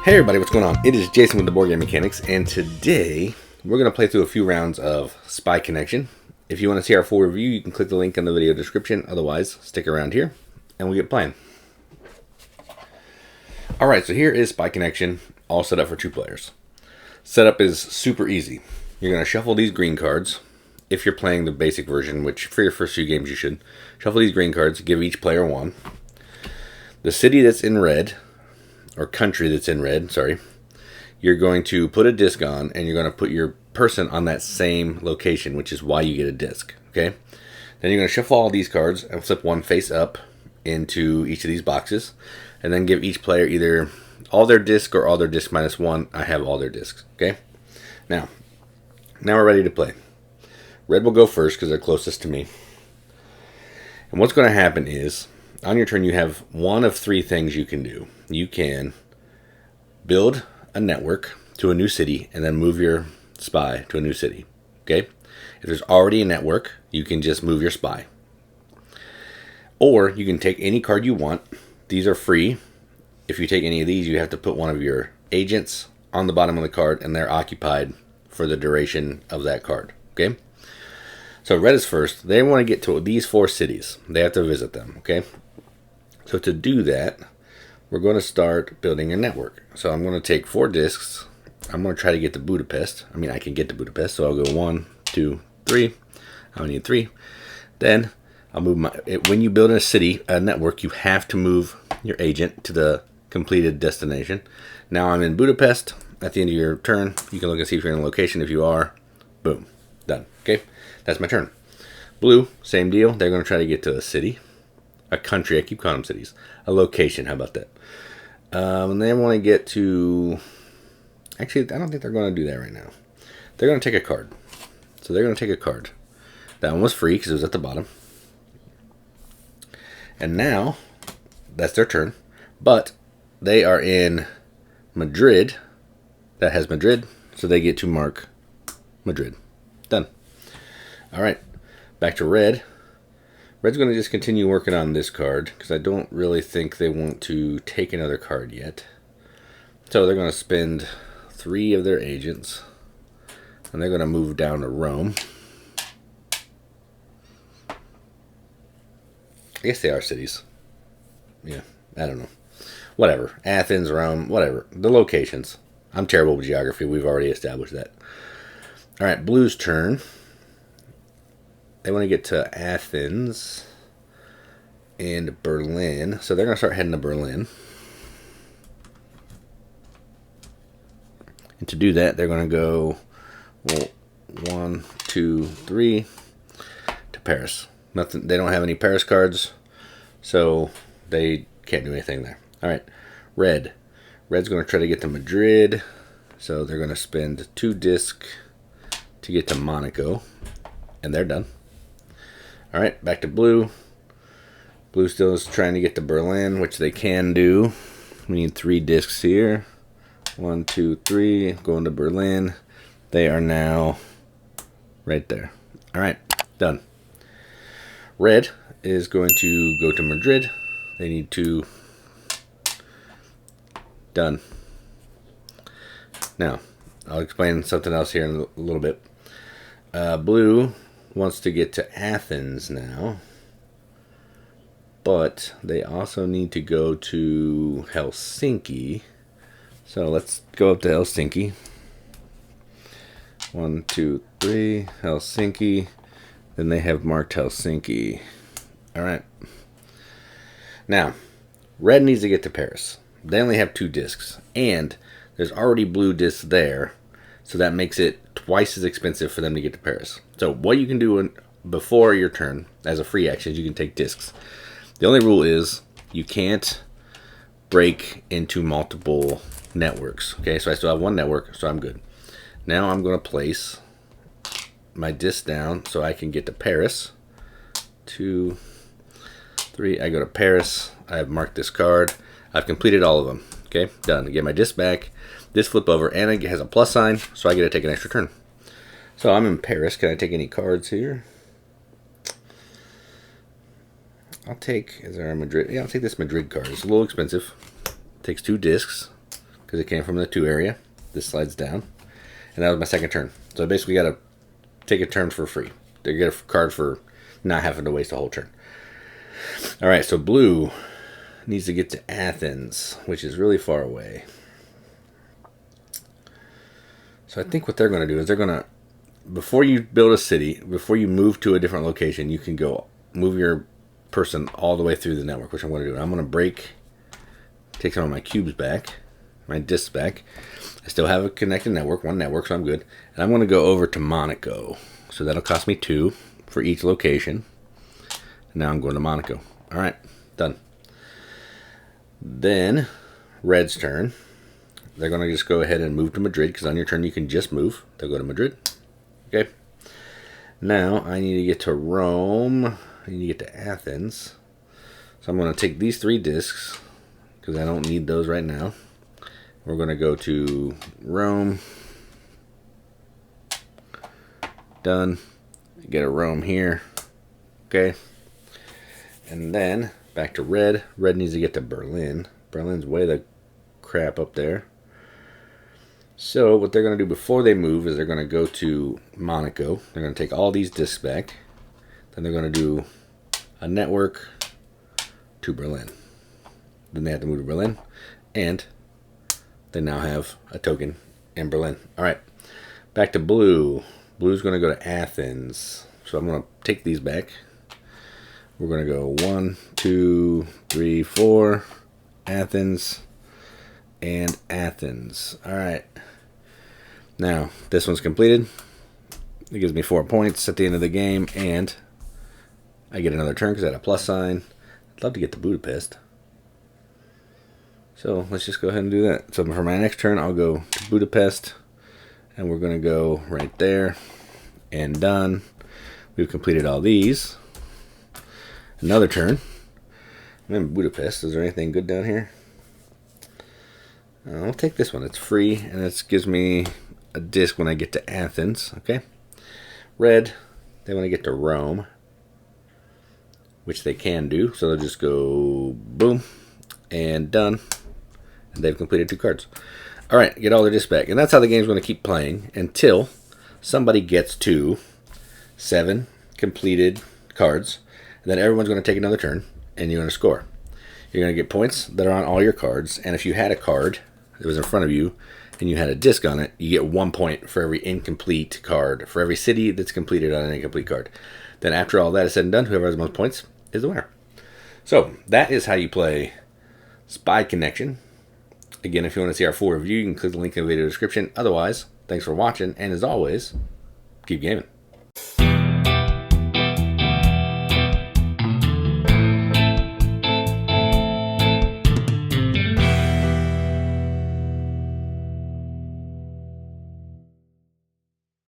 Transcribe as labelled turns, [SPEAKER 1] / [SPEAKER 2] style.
[SPEAKER 1] Hey everybody, what's going on? It is Jason with the Board Game Mechanics, and today we're going to play through a few rounds of Spy Connection. If you want to see our full review, you can click the link in the video description. Otherwise, stick around here, and we'll get playing. Alright, so here is Spy Connection, all set up for 2 players. Setup is super easy. You're going to shuffle these green cards, if you're playing the basic version, which for your first few games you should. Shuffle these green cards, give each player 1. The city that's in red, or country that's in red, sorry, you're going to put a disc on, and you're going to put your person on that same location, which is why you get a disc, okay? Then you're going to shuffle all these cards and flip one face up into each of these boxes, and then give each player either all their disc or all their disc minus 1. I have all their discs, okay? Now we're ready to play. Red will go first because they're closest to me. And what's going to happen is, on your turn, you have one of 3 things you can do. You can build a network to a new city and then move your spy to a new city. Okay? If there's already a network, you can just move your spy. Or you can take any card you want. These are free. If you take any of these, you have to put one of your agents on the bottom of the card, and they're occupied for the duration of that card. Okay? So red is first. They want to get to these 4 cities. They have to visit them. Okay? So to do that, we're going to start building a network. So I'm going to take 4 discs. I'm going to try to get to Budapest. I mean, I can get to Budapest, so I'll go 1, 2, 3. I need 3. Then I'll move my. When you build a city, a network, you have to move your agent to the completed destination. Now I'm in Budapest. At the end of your turn, you can look and see if you're in a location. If you are, boom, done. Okay, that's my turn. Blue, same deal. They're going to try to get to a city. A country, I keep calling them cities. A location, how about that? And they want to get to... Actually, I don't think they're going to do that right now. They're going to take a card. So they're going to take a card. That one was free because it was at the bottom. And now, that's their turn. But they are in Madrid. That has Madrid. So they get to mark Madrid. Done. Alright, back to red. Red's going to just continue working on this card because I don't really think they want to take another card yet. So they're going to spend 3 of their agents, and they're going to move down to Rome. I guess they are cities. Yeah, I don't know. Whatever. Athens, Rome, whatever. The locations. I'm terrible with geography. We've already established that. All right, blue's turn. They want to get to Athens and Berlin. So they're going to start heading to Berlin. And to do that, they're going to go 1, 2, 3 to Paris. Nothing. They don't have any Paris cards, so they can't do anything there. All right, red. Red's going to try to get to Madrid. So they're going to spend 2 discs to get to Monaco. And they're done. Alright, back to blue. Blue still is trying to get to Berlin, which they can do. We need 3 discs here. 1, 2, 3. Going to Berlin. They are now right there. Alright, done. Red is going to go to Madrid. They need 2. Done. Now, I'll explain something else here in a little bit. Blue wants to get to Athens now, but they also need to go to Helsinki. So let's go up to Helsinki. 1, 2, 3, Helsinki. Then they have marked Helsinki. Alright. Now, red needs to get to Paris. They only have 2 discs, and there's already blue discs there, so that makes it twice as expensive for them to get to Paris. So what you can do before your turn, as a free action, is you can take discs. The only rule is you can't break into multiple networks. Okay, so I still have 1 network, so I'm good. Now I'm going to place my disc down so I can get to Paris. 2, 3, I go to Paris. I have marked this card. I've completed all of them. Okay, done. I get my disc back. This flip over, and it has a plus sign, so I get to take an extra turn. So I'm in Paris. Can I take any cards here? I'll take, is there a Madrid? Yeah, I'll take this Madrid card. It's a little expensive. Takes 2 discs, because it came from the 2 area. This slides down. And that was my second turn. So I basically got to take a turn for free. To get a card for not having to waste a whole turn. Alright, so blue needs to get to Athens, which is really far away. So I think what they're going to do is they're going to, before you build a city, before you move to a different location, you can go move your person all the way through the network, which I'm going to do. I'm going to take some of my cubes back, my discs back. I still have a connected network, 1 network, so I'm good. And I'm going to go over to Monaco. So that'll cost me 2 for each location. And now I'm going to Monaco. All right, done. Then, red's turn. They're going to just go ahead and move to Madrid, because on your turn you can just move. They'll go to Madrid. Okay. Now, I need to get to Rome. I need to get to Athens. So I'm going to take these 3 discs, because I don't need those right now. We're going to go to Rome. Done. Get a Rome here. Okay. And then, back to red. Red needs to get to Berlin. Berlin's way the crap up there. So, what they're going to do before they move is they're going to go to Monaco. They're going to take all these discs back. Then they're going to do a network to Berlin. Then they have to move to Berlin. And they now have a token in Berlin. Alright, back to blue. Blue's going to go to Athens. So I'm going to take these back. We're going to go 1, 2, 3, 4. Athens. And Athens. Alright. Now, this one's completed. It gives me 4 points at the end of the game. And I get another turn because I had a plus sign. I'd love to get to Budapest. So let's just go ahead and do that. So for my next turn, I'll go to Budapest. And we're going to go right there. And done. We've completed all these. Another turn. I'm in Budapest. Is there anything good down here? I'll take this one. It's free. And it gives me a disc when I get to Athens. Okay. Red. They want to get to Rome. Which they can do. So they'll just go boom. And done. And they've completed 2 cards. Alright, get all their discs back. And that's how the game's going to keep playing until somebody gets to 7 completed cards. And then everyone's going to take another turn, and you're going to score. You're going to get points that are on all your cards. And if you had a card that was in front of you, and you had a disc on it, you get 1 point for every incomplete card. For every city that's completed on an incomplete card. Then after all that is said and done, whoever has the most points is the winner. So, that is how you play Spy Connection. Again, if you want to see our full review, you can click the link in the video description. Otherwise, thanks for watching, and as always, keep gaming.